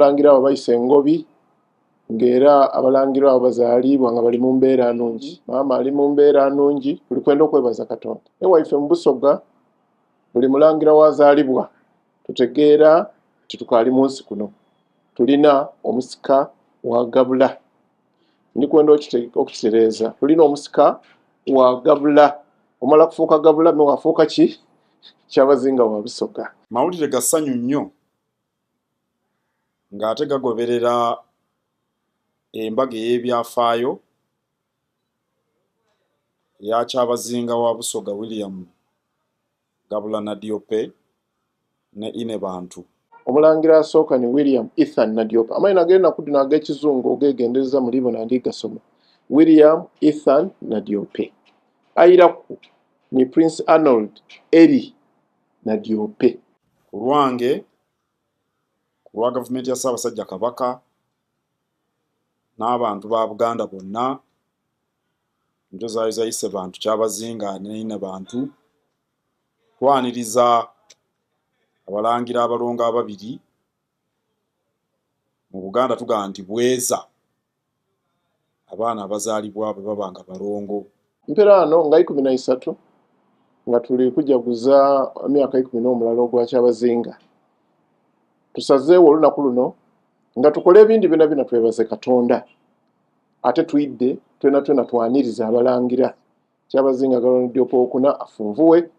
abalangira abo bayise engobi ng'era abalangira abo bazaalibwa nga bali mu mbeera nnungi. Maama ali mu mbeera nnungi, tuli kwenda okwebaza Katonda. Ewaife mu Busoga buli mulangira wazaalibwa tutegeera nti tukaali mu nsi kuno. Tulina omusika wa Gabula. Ndi kwenda okukitereeza. Tulina omusika wa Gabula. Omala kufuuka Gabula me wafuuka ki? Kyabazinga wa Busoga. Mawulire ga ssanyu nnyo ng'ate gagoberera embaga ey'ebyafaayo ya Kyabazinga wa Busoga William Gabula Nadiope ne Ine Bantu. Omulangira asooka ni William Ethan Nadiope. Amayina g'ennaku dino ag'ekizungu ogeegendereza mu libona ndigasoma. William Ethan Nadiope. Ayiraku ni Prince Arnold Eri Nadiope. Ku lwange, ku lwa gavumenti ya Ssaabasajja Kabaka n'abantu ba Buganda bonna, njo zaali zayise Bantu Kyabazinga ne Ine Bantu, twaniriza abalangira abalongo ababiri mu Buganda tugamba nti bweza abaana abazaalibwa bwe baba nga balongo. Mpera ano nga 13 nga tuli kujaguza emyaka 11 ogwa Kyabazinga. Tusazeewo olunaku luno nga tukole ebindi byonna twebaze Katonda. Ate tuyidde twena twaniriza abalangira Kyabazinga Gabula Nadiope okuna afunvuwe